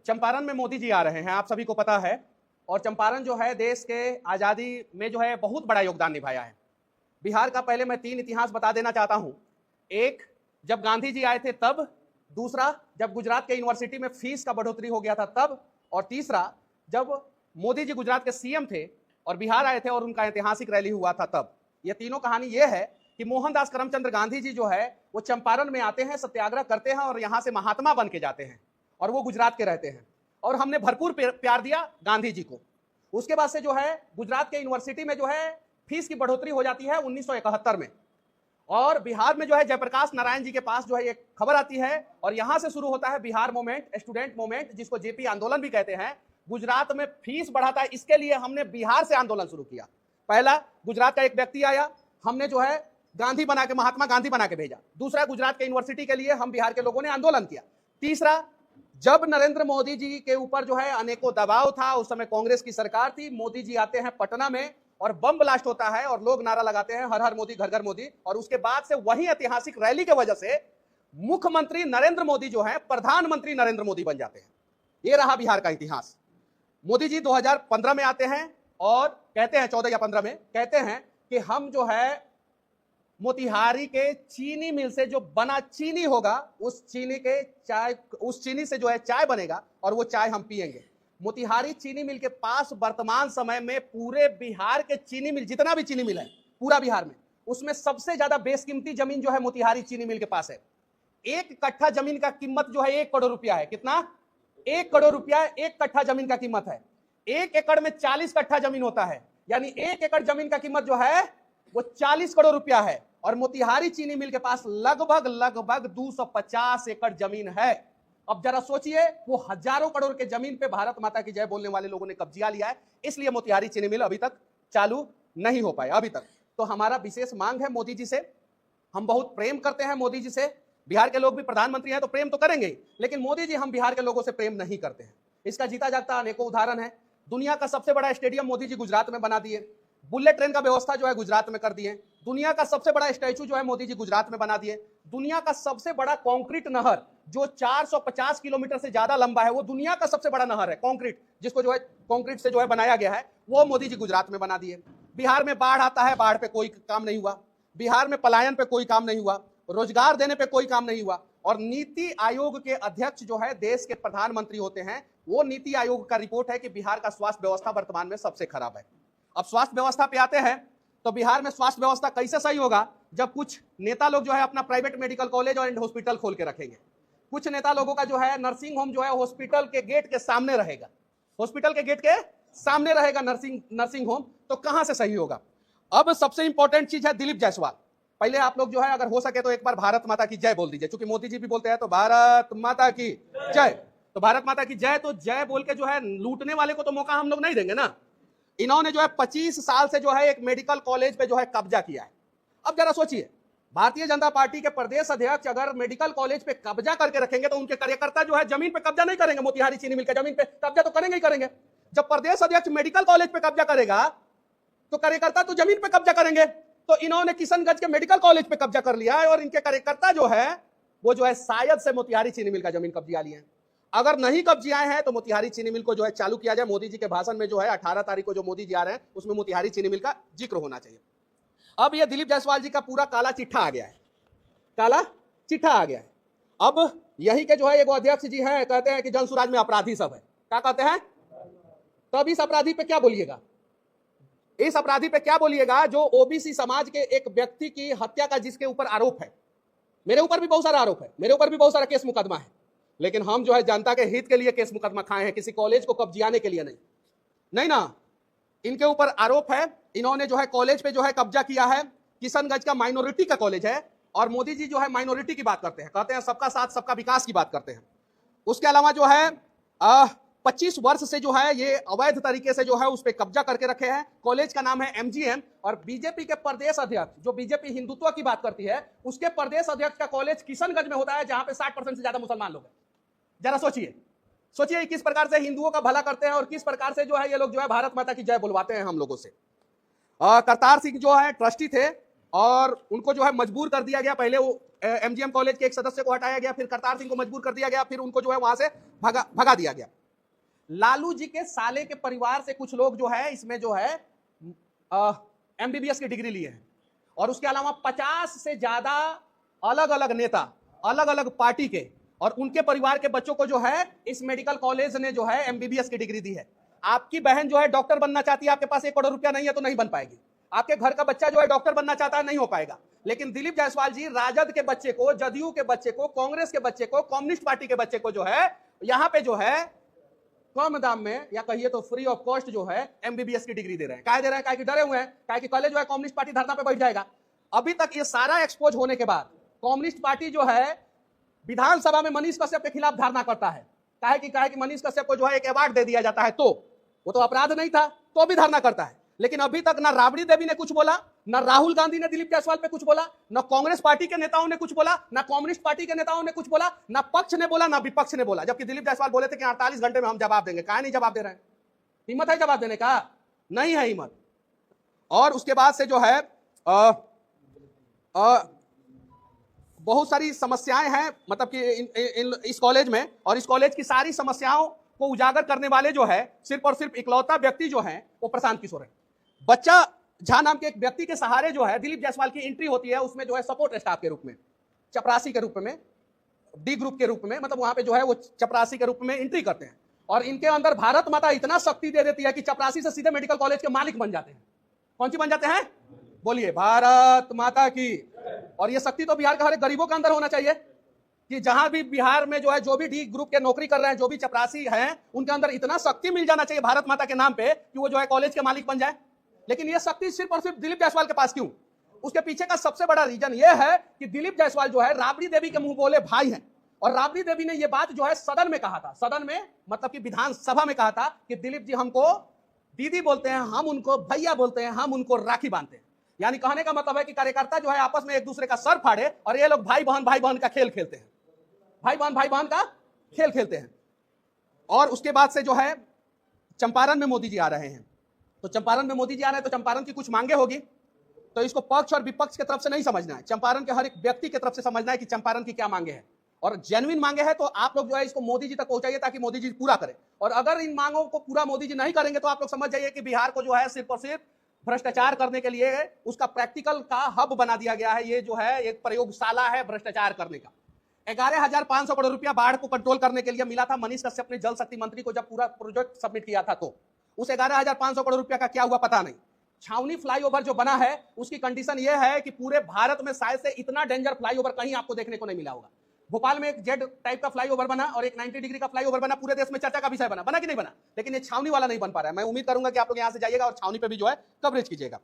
चंपारण में मोदी जी आ रहे हैं, आप सभी को पता है। और चंपारण जो है देश के आज़ादी में जो है बहुत बड़ा योगदान निभाया है। बिहार का पहले मैं 3 इतिहास बता देना चाहता हूं। एक, जब गांधी जी आए थे तब। दूसरा, जब गुजरात के यूनिवर्सिटी में फीस का बढ़ोतरी हो गया था तब। और तीसरा, जब मोदी जी गुजरात के सीएम थे और बिहार आए थे और उनका ऐतिहासिक रैली हुआ था तब। ये तीनों कहानी ये है कि मोहनदास करमचंद गांधी जी जो है वो चंपारण में आते हैं, सत्याग्रह करते हैं और यहां से महात्मा बन के जाते हैं, और वो गुजरात के रहते हैं। और हमने भरपूर प्यार दिया गांधी जी को। उसके बाद से जो है गुजरात के यूनिवर्सिटी में जो है फीस की बढ़ोतरी हो जाती है 1971 में। और बिहार में जो है जयप्रकाश नारायण जी के पास जो है एक खबर आती है, और यहां से शुरू होता है बिहार मूवमेंट, स्टूडेंट मूवमेंट, जिसको जेपी आंदोलन भी कहते हैं। गुजरात में फीस बढ़ाता है, इसके लिए हमने बिहार से आंदोलन शुरू किया। पहला, गुजरात का एक व्यक्ति आया, हमने जो है गांधी बना के, महात्मा गांधी बना के भेजा। दूसरा, गुजरात के यूनिवर्सिटी के लिए हम बिहार के लोगों ने आंदोलन किया। तीसरा, जब नरेंद्र मोदी जी के ऊपर जो है अनेकों दबाव था, उस समय कांग्रेस की सरकार थी, मोदी जी आते हैं पटना में और बम ब्लास्ट होता है और लोग नारा लगाते हैं हर हर मोदी घर घर मोदी। और उसके बाद से वही ऐतिहासिक रैली की वजह से मुख्यमंत्री नरेंद्र मोदी जो है प्रधानमंत्री नरेंद्र मोदी बन जाते हैं। ये रहा बिहार का इतिहास। मोदी जी 2015 में आते हैं और कहते हैं, 14 या 15 में कहते हैं कि हम जो है मोतिहारी के चीनी मिल से जो बना चीनी होगा, उस चीनी से जो है चाय बनेगा और वो चाय हम पिएंगे। मोतिहारी चीनी मिल के पास वर्तमान समय में पूरे बिहार के चीनी मिल, जितना भी चीनी मिल है पूरा बिहार में, उसमें सबसे ज्यादा बेशकीमती जमीन जो है मोतिहारी चीनी मिल के पास है। 1 कट्ठा जमीन का कीमत जो है 1 करोड़ रुपया है। कितना? 1 करोड़ रुपया 1 कट्ठा जमीन का कीमत है। 1 एकड़ में 40 कट्ठा जमीन होता है, यानी 1 एकड़ जमीन का कीमत जो है वो 40 करोड़ रुपया है। और मोतिहारी चीनी मिल के पास लगभग 250 एकड़ जमीन है। अब जरा सोचिए, वो हजारों करोड़ के जमीन पे भारत माता की जय बोलने वाले लोगों ने कब्जा लिया है, इसलिए मोतिहारी चीनी मिल अभी तक चालू नहीं हो पाया अभी तक। तो हमारा विशेष मांग है मोदी जी से, हम बहुत प्रेम करते हैं मोदी जी से। बिहार के लोग भी प्रधानमंत्री हैं तो प्रेम तो करेंगे, लेकिन मोदी जी हम बिहार के लोगों से प्रेम नहीं करते हैं। इसका जीता जागता अनेकों उदाहरण है। दुनिया का सबसे बड़ा स्टेडियम मोदी जी गुजरात में बना दिए। बुलेट ट्रेन का व्यवस्था जो है गुजरात में कर दिए। दुनिया का सबसे बड़ा स्टैचू जो है मोदी जी गुजरात में बना दिए। दुनिया का सबसे बड़ा कंक्रीट नहर जो 450 किलोमीटर से ज्यादा लंबा है, वो दुनिया का सबसे बड़ा नहर है कंक्रीट, जिसको जो है कंक्रीट से जो है बनाया गया है, वो मोदी जी गुजरात में बना दिए। बिहार में बाढ़ आता है, बाढ़ पे कोई काम नहीं हुआ। बिहार में पलायन पे कोई काम नहीं हुआ। रोजगार देने पे कोई काम नहीं हुआ। और नीति आयोग के अध्यक्ष जो है देश के प्रधानमंत्री होते हैं, वो नीति आयोग का रिपोर्ट है कि बिहार का स्वास्थ्य व्यवस्था वर्तमान में सबसे खराब है। अब स्वास्थ्य व्यवस्था पे आते हैं तो बिहार में स्वास्थ्य व्यवस्था कैसे सही होगा, जब कुछ नेता लोग जो है अपना प्राइवेट मेडिकल कॉलेज और हॉस्पिटल खोल के रखेंगे। कुछ नेता लोगों का जो है नर्सिंग होम जो है हॉस्पिटल के गेट के सामने रहेगा, हॉस्पिटल के गेट के सामने रहेगा नर्सिंग होम, तो कहां से सही होगा। अब सबसे इंपॉर्टेंट चीज है दिलीप जायसवाल। पहले आप लोग जो है अगर हो सके तो एक बार भारत माता की जय बोल दीजिए, क्योंकि मोदी जी भी बोलते हैं तो भारत माता की जय। तो भारत माता की जय, तो जय बोल के जो है लूटने वाले को तो मौका हम लोग नहीं देंगे ना। इन्होंने जो है 25 साल से जो है एक मेडिकल कॉलेज पे जो है कब्जा किया है। अब जरा सोचिए, भारतीय जनता पार्टी के प्रदेश अध्यक्ष अगर मेडिकल कॉलेज पे कब्जा करके रखेंगे तो उनके कार्यकर्ता जो है जमीन पे कब्जा नहीं करेंगे, मोतिहारी चीनी मिल के जमीन पे कब्जा तो करेंगे ही करेंगे। जब प्रदेश अध्यक्ष मेडिकल कॉलेज पे कब्जा करेगा तो कार्यकर्ता तो जमीन पे कब्जा करेंगे। तो इन्होंने किशनगंज के मेडिकल कॉलेज पे कब्जा कर लिया है और इनके कार्यकर्ता जो है वो जो है शायद से मोतिहारी चीनी मिल का जमीन कब्जा लिए हैं। अगर नहीं कब्जियाए हैं तो मोतिहारी चीनी मिल को जो है चालू किया जाए। मोदी जी के भाषण में जो है 18 तारीख को जो मोदी जी आ रहे हैं उसमें मोतिहारी चीनी मिल का जिक्र होना चाहिए। अब ये दिलीप जायसवाल जी का पूरा काला चिट्ठा आ गया है, काला चिट्ठा आ गया है। अब यही के जो है एगो अध्यक्ष जी हैं, कहते हैं कि जनसुराज में अपराधी सब है। क्या कहते हैं? तो अब इस अपराधी पे क्या बोलिएगा, इस अपराधी पे क्या बोलिएगा जो ओबीसी समाज के एक व्यक्ति की हत्या का जिसके ऊपर आरोप है। मेरे ऊपर भी बहुत सारा आरोप है, मेरे ऊपर भी बहुत सारा केस मुकदमा है, लेकिन हम जो है जनता के हित के लिए केस मुकदमा खाए हैं, किसी कॉलेज को कब्जियाने के लिए नहीं ना। इनके ऊपर आरोप है, इन्होंने जो है कॉलेज पे जो है कब्जा किया है। किशनगंज का माइनॉरिटी का कॉलेज है और मोदी जी जो है माइनॉरिटी की बात करते हैं, कहते हैं सबका साथ सबका विकास की बात करते हैं। उसके अलावा जो है 25 वर्ष से जो है ये अवैध तरीके से जो है उस पर कब्जा करके रखे हैं। कॉलेज का नाम है एमजीएम और बीजेपी के प्रदेश अध्यक्ष, जो बीजेपी हिंदुत्व की बात करती है, उसके प्रदेश अध्यक्ष का कॉलेज किशनगंज में होता है, जहां पे 60% से ज्यादा मुसलमान लोग हैं। जरा सोचिए किस प्रकार से हिंदुओं का भला करते हैं और किस प्रकार से जो है ये लोग जो है भारत माता की जय बुलवाते हैं हम लोगों से। करतार सिंह जो है ट्रस्टी थे और उनको जो है मजबूर कर दिया गया। पहले वो एमजीएम कॉलेज के एक सदस्य को हटाया गया, फिर करतार सिंह को मजबूर कर दिया गया, फिर उनको जो है वहां से भगा दिया गया। लालू जी के साले के परिवार से कुछ लोग जो है इसमें जो है एमबीबीएस की डिग्री लिए हैं, और उसके अलावा 50 से ज्यादा अलग अलग नेता अलग अलग पार्टी के और उनके परिवार के बच्चों को जो है इस मेडिकल कॉलेज ने जो है एमबीबीएस की डिग्री दी है। आपकी बहन जो है डॉक्टर बनना चाहती है, आपके पास 1 करोड़ रुपया नहीं है तो नहीं बन पाएगी। आपके घर का बच्चा जो है डॉक्टर बनना चाहता है, नहीं हो पाएगा। लेकिन दिलीप जायसवाल जी राजद के बच्चे को, जदयू के बच्चे को, कांग्रेस के बच्चे को, कम्युनिस्ट पार्टी के बच्चे को जो है यहां पे जो है कम दाम में या कहिए तो फ्री ऑफ कॉस्ट जो है एमबीबीएस की डिग्री दे रहे हैं। क्या दे रहे हैं? क्या कि डरे हुए हैं, क्या कि कॉलेज जो है कम्युनिस्ट पार्टी धरना पे बैठ जाएगा। अभी तक ये सारा एक्सपोज होने के बाद कम्युनिस्ट पार्टी जो है विधानसभा में मनीष कश्यप के खिलाफ धारणा करता है। क्या है कि मनीष कश्यप को जो है एक अवार्ड दे दिया जाता है, तो वो तो अपराध नहीं था, तो भी धारणा करता है। लेकिन अभी तक ना राबड़ी देवी ने कुछ बोला, ना राहुल गांधी ने दिलीप जायसवाल पे कुछ बोला, ना कांग्रेस पार्टी के नेताओं ने कुछ बोला, ना कम्युनिस्ट पार्टी के नेताओं ने कुछ बोला, ना पक्ष ने बोला, ना विपक्ष ने बोला। जबकि दिलीप जायसवाल बोले थे कि 48 घंटे में हम जवाब देंगे। कहा नहीं जवाब दे रहे हैं? हिम्मत है जवाब देने का? नहीं है हिम्मत। और उसके बाद से जो है बहुत सारी समस्याएं हैं, मतलब कि इस कॉलेज में, और इस कॉलेज की सारी समस्याओं को उजागर करने वाले जो है सिर्फ और सिर्फ इकलौता व्यक्ति जो है वो प्रशांत किशोर है। बच्चा झा नाम के एक व्यक्ति के सहारे जो है दिलीप जायसवाल की एंट्री होती है, उसमें जो है सपोर्ट स्टाफ के रूप में, चपरासी के रूप में, डी ग्रुप के रूप में, मतलब वहां पे जो है वो चपरासी के रूप में एंट्री करते हैं। और इनके अंदर भारत माता इतना शक्ति दे देती है कि चपरासी से सीधे मेडिकल कॉलेज के मालिक बन जाते हैं। कौन सी बन जाते हैं? बोलिए, भारत माता की। और ये शक्ति तो बिहार के हर एक गरीबों के अंदर होना चाहिए कि जहां भी बिहार में जो है जो भी डी ग्रुप के नौकरी कर रहे हैं, जो भी चपरासी हैं, उनके अंदर इतना शक्ति मिल जाना चाहिए भारत माता के नाम पे कि वो जो है कॉलेज के मालिक बन जाए। लेकिन ये शक्ति सिर्फ और सिर्फ दिलीप जायसवाल के पास क्यों? उसके पीछे का सबसे बड़ा रीजन ये है कि दिलीप जायसवाल जो है राबड़ी देवी के मुंह बोले भाई हैं। और राबड़ी देवी ने ये बात जो है सदन में कहा था, सदन में मतलब कि विधानसभा में कहा था कि दिलीप जी हमको दीदी बोलते हैं, हम उनको भैया बोलते हैं, हम उनको राखी बांधते हैं। यानी कहने का मतलब है कि कार्यकर्ता जो है आपस में एक दूसरे का सर फाड़े और ये लोग भाई बहन का खेल खेलते हैं, भाई बहन का खेल खेलते हैं। और उसके बाद से जो है चंपारण में मोदी जी आ रहे हैं, तो चंपारण में मोदी जी आ रहे हैं तो चंपारण की कुछ मांगे होगी, तो इसको पक्ष और विपक्ष की तरफ से नहीं समझना है, चंपारण के हर एक व्यक्ति की तरफ से समझना है कि चंपारण की क्या मांगे हैं। और जेन्युइन मांगे हैं तो आप लोग जो है इसको मोदी जी तक पहुंचाइए ताकि मोदी जी पूरा करें। और अगर इन मांगों को पूरा मोदी जी नहीं करेंगे तो आप लोग समझ जाइए कि बिहार को जो है सिर्फ और सिर्फ भ्रष्टाचार करने के लिए उसका प्रैक्टिकल का हब बना दिया गया है। ये जो है एक प्रयोगशाला है भ्रष्टाचार करने का। 11,500 करोड़ रुपया बाढ़ को कंट्रोल करने के लिए मिला था मनीष कश्यप ने जल शक्ति मंत्री को जब पूरा प्रोजेक्ट सबमिट किया था, तो उस 11,500 करोड़ रुपया का क्या हुआ पता नहीं। छावनी फ्लाईओवर जो बना है उसकी कंडीशन यह है कि पूरे भारत में शायद से इतना डेंजर फ्लाईओवर कहीं आपको देखने को नहीं मिला होगा। भोपाल में एक जेड टाइप का फ्लाईओवर बना और एक 90 डिग्री का फ्लाईओवर बना, पूरे देश में चर्चा का विषय बना कि नहीं बना, लेकिन ये छावनी वाला नहीं बन पा रहा है। मैं उम्मीद करूंगा कि आप लोग यहां से जाइएगा और छावनी पे भी जो है कवरेज कीजिएगा।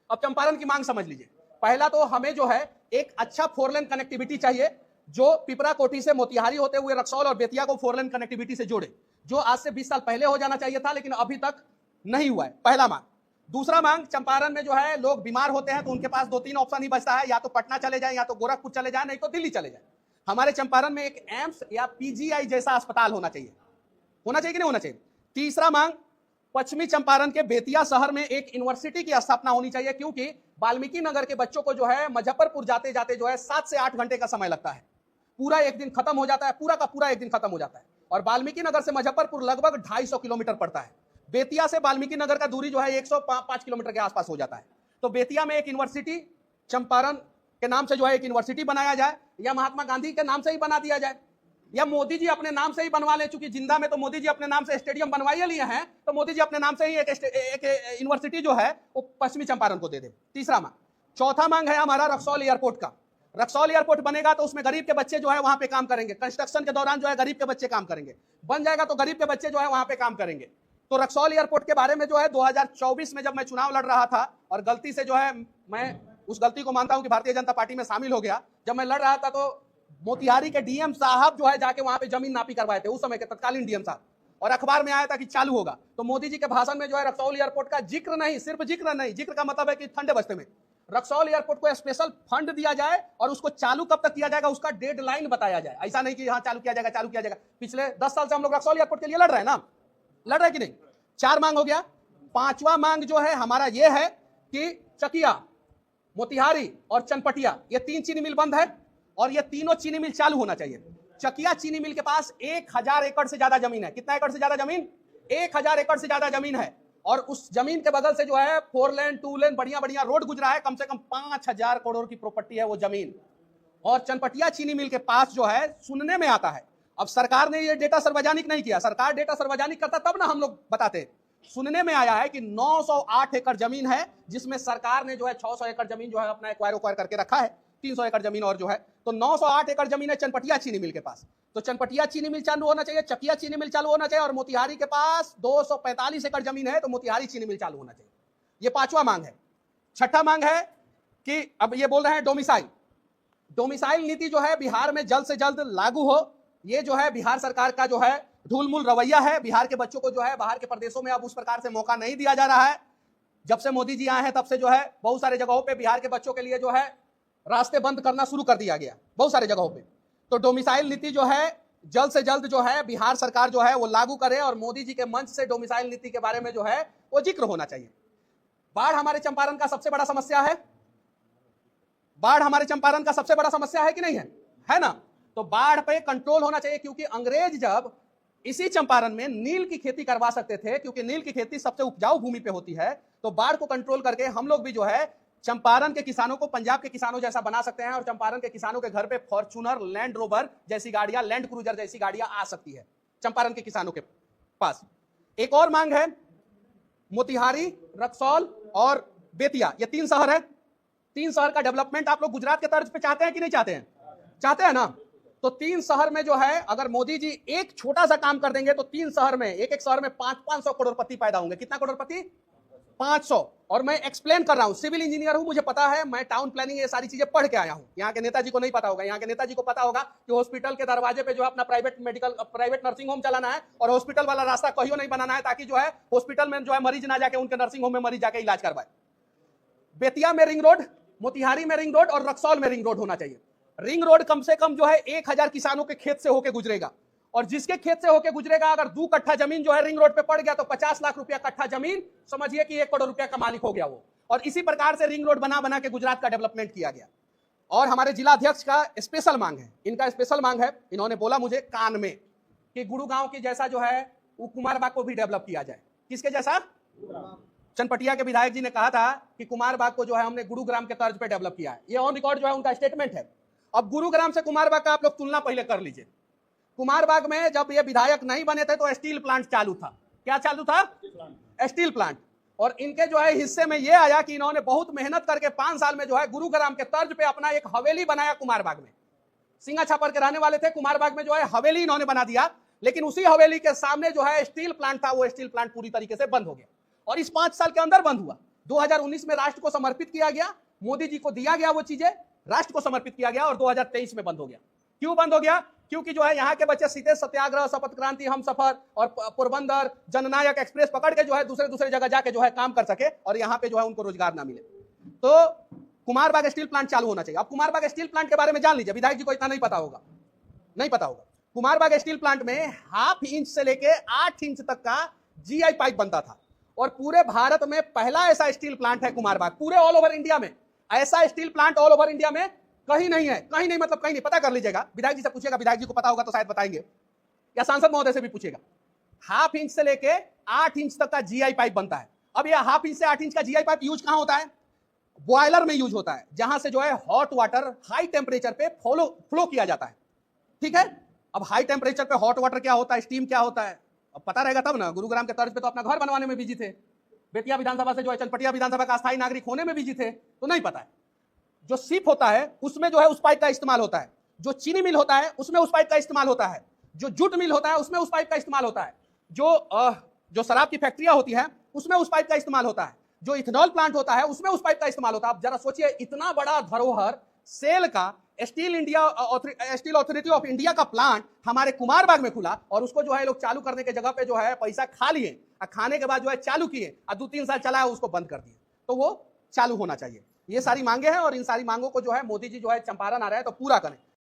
अब चंपारण की मांग समझ लीजिए। पहला तो हमें जो है एक अच्छा 4 लेन कनेक्टिविटी चाहिए जो पिपरा कोठी से मोतिहारी होते हुए रक्सौल और बेतिया को 4 लेन कनेक्टिविटी से जोड़े, जो आज से 20 साल पहले हो जाना चाहिए था, लेकिन अभी तक नहीं हुआ है। पहला मांग। दूसरा मांग, चंपारण में जो है लोग बीमार होते हैं तो उनके पास 2-3 ऑप्शन ही बचता है, या तो पटना चले जाए, या तो गोरखपुर चले जाए, नहीं तो दिल्ली चले जाए। हमारे चंपारण में एक एम्स या पीजीआई जैसा अस्पताल होना चाहिए कि नहीं होना चाहिए। तीसरा मांग, पश्चिमी चंपारण के बेतिया शहर में एक यूनिवर्सिटी की स्थापना होनी चाहिए, क्योंकि वाल्मीकि नगर के बच्चों को जो है मुजफ्फरपुर जाते जाते जो है 7 से 8 घंटे का समय लगता है। पूरा एक दिन खत्म हो जाता है, पूरा का पूरा एक दिन खत्म हो जाता है। और वाल्मीकि नगर से मुजफ्फरपुर लगभग 250 किलोमीटर पड़ता है। बेतिया से वाल्मीकि नगर का दूरी जो है 105 किलोमीटर के आसपास हो जाता है। तो बेतिया में एक यूनिवर्सिटी, चंपारण के नाम से जो है एक यूनिवर्सिटी बनाया जाए, या महात्मा गांधी के नाम से ही बना दिया जाए, या मोदी जी अपने नाम से ही बनवा ले। चूंकि जिंदा में तो मोदी जी अपने नाम से स्टेडियम बनवाई लिए हैं, तो मोदी जी अपने नाम से ही एक यूनिवर्सिटी जो है वो पश्चिमी चंपारण को दे दे। तीसरा मांग। चौथा मांग है हमारा रक्सौल एयरपोर्ट का। रक्सौल एयरपोर्ट बनेगा तो उसमें गरीब के बच्चे जो है वहां पे काम करेंगे, कंस्ट्रक्शन के दौरान जो है गरीब के बच्चे काम करेंगे। बन जाएगा तो गरीब के बच्चे जो है वहां पे काम करेंगे। तो रक्सौल एयरपोर्ट के बारे में जो है 2024 में जब मैं चुनाव लड़ रहा था, और गलती से जो है मैं उस गलती को मानता हूं कि भारतीय जनता पार्टी में शामिल हो गया, जब मैं लड़ रहा था तो मोतिहारी के डीएम साहब जो है जाके वहां पे जमीन नापी करवाए थे, उस समय के तत्कालीन डीएम साहब, और अखबार में आया था कि चालू होगा। तो मोदी जी के भाषण में जो है रक्सौल एयरपोर्ट का जिक्र नहीं, सिर्फ जिक्र नहीं, जिक्र का मतलब है कि ठंडे बस्ते में रक्सौल एयरपोर्ट को स्पेशल फंड दिया जाए और उसको चालू कब तक किया जाएगा उसका डेडलाइन बताया जाए। ऐसा नहीं कि हाँ चालू किया जाएगा। पिछले 10 साल से हम लोग रक्सौल एयरपोर्ट के लिए लड़ रहे हैं ना, लड़ रहे कि नहीं। 4 मांग हो गया। 5वां मांग जो है हमारा ये है कि चकिया, मोतिहारी और चनपटिया, ये 3 चीनी मिल बंद है। और ये तीनों चीनी मिल चालू होना चाहिए। चकिया चीनी मिल के पास 1000 एकड़ से ज्यादा जमीन है। कितना एकड़ से ज्यादा जमीन? 1000 एकड़ से ज्यादा जमीन है। और उस जमीन के बगल से जो है 4 लेन 2 लेन बढ़िया बढ़िया रोड गुजरा है। कम से कम 5000 करोड़ की प्रॉपर्टी है वो जमीन। और चनपटिया चीनी मिल के पास जो है, सुनने में आता है, अब सरकार ने ये डेटा सार्वजनिक नहीं किया, सरकार डेटा सार्वजनिक करता तब ना हम लोग बताते। सुनने में आया है कि 908 एकड़ जमीन है, जिसमें सरकार ने जो है 600 एकड़ जमीन जो है अपना एक्वायर करके रखा है, 300 एकड़ जमीन और जो है, तो 908 एकड़ जमीन है चनपटिया चीनी मिल के पास। तो चनपटिया चीनी मिल चालू होना चाहिए, चकिया चीनी मिल चालू होना चाहिए, और मोतिहारी के पास 245 एकड़ जमीन है, तो मोतिहारी चीनी मिल चालू होना चाहिए। ये पांचवा मांग है। छठा मांग है कि अब ये बोल रहे हैं डोमिसाइल नीति जो है बिहार में जल्द से जल्द लागू हो। ये जो है बिहार सरकार का जो है ढूलमूल रवैया है। बिहार के बच्चों को जो है बाहर के प्रदेशों में अब उस प्रकार से मौका नहीं दिया जा रहा है। जब से मोदी जी आए हैं तब से जो है बहुत सारे जगहों पे बिहार के बच्चों के लिए जो है रास्ते बंद करना शुरू कर दिया गया, बहुत सारे जगहों पे। तो डोमिसाइल नीति जो है जल्द से जल्द जो है बिहार सरकार जो है वो लागू करे, और मोदी जी के मंच से डोमिसाइल नीति के बारे में जो है वो जिक्र होना चाहिए। बाढ़ हमारे चंपारण का सबसे बड़ा समस्या है। बाढ़ हमारे चंपारण का सबसे बड़ा समस्या है कि नहीं है ना? तो बाढ़ पे कंट्रोल होना चाहिए, क्योंकि अंग्रेज जब इसी चंपारण में नील की खेती करवा सकते थे, क्योंकि नील की खेती सबसे उपजाऊ भूमि पे होती है, तो बाढ़ को कंट्रोल करके हम लोग भी जो है चंपारण के किसानों को पंजाब के किसानों जैसा बना सकते हैं, और चंपारण के किसानों के घर पे फॉर्च्यूनर, लैंड रोवर जैसी गाड़ियां, लैंड क्रूजर जैसी गाड़ियां आ सकती है चंपारण के किसानों के पास। एक और मांग है, मोतिहारी, रक्सौल और बेतिया, ये 3 शहर है। 3 शहर का डेवलपमेंट आप लोग गुजरात के तर्ज पे चाहते हैं कि नहीं चाहते हैं? चाहते हैं ना? तो 3 शहर में जो है अगर मोदी जी एक छोटा सा काम कर देंगे तो 3 शहर में, एक शहर में 500 करोड़पति पैदा होंगे। कितना करोड़पति? 500। और मैं एक्सप्लेन कर रहा हूं, सिविल इंजीनियर हूं, मुझे पता है, मैं टाउन प्लानिंग ये सारी चीजें पढ़ के आया हूं। यहाँ के नेताजी को नहीं पता होगा। यहाँ के नेताजी को पता होगा कि हॉस्पिटल के दरवाजे पे जो है अपना प्राइवेट नर्सिंग होम चलाना है, और हॉस्पिटल वाला रास्ता कहीं नहीं बनाना है, ताकि जो है हॉस्पिटल में जो है मरीज ना जाके उनके नर्सिंग होम में मरीज जाके इलाज करवाए। बेतिया में रिंग रोड, मोतिहारी में रिंग रोड और रक्सौल में रिंग रोड होना चाहिए। रिंग रोड कम से कम जो है 1000 किसानों के खेत से होके गुजरेगा, और जिसके खेत से होके गुजरेगा अगर 2 कट्ठा जमीन जो है रिंग रोड पे पड़ गया तो 50 लाख रुपया कट्ठा जमीन, समझिए कि 1 करोड़ रुपया का मालिक हो गया वो। और इसी प्रकार से रिंग रोड बना बना के गुजरात का डेवलपमेंट किया गया। और हमारे जिला अध्यक्ष का स्पेशल मांग है, इनका स्पेशल मांग है, इन्होंने बोला मुझे कान में कि गुड़गांव के जैसा जो है वो कुमारबाग को भी डेवलप किया जाए। किसके जैसा? चनपटिया के विधायक जी ने कहा था कि कुमारबाग को जो है हमने गुरुग्राम के तर्ज पे डेवलप किया है। ये ऑन रिकॉर्ड जो है उनका स्टेटमेंट है। अब गुरुग्राम से कुमारबाग का आप लोग तुलना पहले कर लीजिए। कुमारबाग में जब ये विधायक नहीं बने थे तो स्टील प्लांट चालू था। क्या चालू था? Steel plant. और इनके जो है हिस्से में ये आया कि इन्होंने बहुत मेहनत करके 5 साल में जो है गुरुग्राम के तर्ज पे अपना एक हवेली बनाया कुमारबाग में। सिंगा छापर के रहने वाले थे, कुमारबाग में जो है हवेली इन्होंने बना दिया, लेकिन उसी हवेली के सामने जो है स्टील प्लांट था, वो स्टील प्लांट पूरी तरीके से बंद हो गया। और इस 5 साल के अंदर बंद हुआ। 2019 में राष्ट्र को समर्पित किया गया, मोदी जी को दिया गया, वो चीजें राष्ट्र को समर्पित किया गया, और 2023 में बंद हो गया। क्यों बंद हो गया? क्योंकि जो है यहाँ के बच्चे सीधे सत्याग्रह, शपथ क्रांति, हम सफर और पोरबंदर जननायक एक्सप्रेस पकड़ के जो है दूसरे जगह जाके जो है काम कर सके, और यहाँ पे जो है उनको रोजगार ना मिले। तो कुमारबाग स्टील प्लांट चालू होना चाहिए। अब कुमारबाग स्टील प्लांट के बारे में जान लीजिए, विधायक जी को इतना नहीं पता होगा। कुमारबाग स्टील प्लांट में 1/2 इंच से लेके 8 इंच तक का GI पाइप बनता था, और पूरे भारत में पहला ऐसा स्टील प्लांट है कुमारबाग। पूरे ऑल ओवर इंडिया में ऐसा steel plant all over India में कहीं नहीं है। कहीं नहीं मतलब कहीं नहीं, पता कर लीजिएगा। विधायक जी से पूछिएगा, विधायक जी को पता होगा तो शायद बताएंगे, या सांसद महोदय से भी पूछिएगा। 1/2 इंच से लेके 8 इंच तक का GI पाइप बनता है। अब यह 1/2 इंच से 8 इंच का GI पाइप यूज कहां होता है? बॉयलर में यूज होता है, जहां से जो है हॉट वाटर हाई टेम्परेचर पे फ्लो किया जाता है। ठीक है। अब हाई टेम्परेचर पे हॉट वाटर क्या होता है, स्टीम क्या होता है, अब पता रहेगा तब ना। गुरुग्राम के तर्ज पे तो अपना घर बनवाने में बिजी थे, बेतिया विधानसभा से जो है चनपटिया विधानसभा का अस्थायी नागरिक होने में बिजी थे, तो नहीं पता है। जो सीप होता है उसमें जो है उस पाइप का इस्तेमाल होता है, जो चीनी मिल होता है उसमें उस पाइप का इस्तेमाल होता है, जो जूट मिल होता है उसमें उस पाइप का इस्तेमाल होता है, जो शराब की फैक्ट्रियां होती है उसमें उस पाइप का इस्तेमाल होता है, जो इथेनॉल प्लांट होता है उसमें उस पाइप का इस्तेमाल होता है। आप जरा सोचिए, इतना बड़ा धरोहर सेल का स्टील अथॉरिटी ऑफ इंडिया का प्लांट हमारे कुमारबाग में खुला, और उसको जो है लोग चालू करने के जगह पे जो है पैसा खा लिए, और खाने के बाद जो है चालू किए, और 2-3 साल चला है उसको बंद कर दिए। तो वो चालू होना चाहिए। ये सारी मांगे हैं, और इन सारी मांगों को जो है मोदी जी जो है चंपारण आ रहे हैं तो पूरा करें।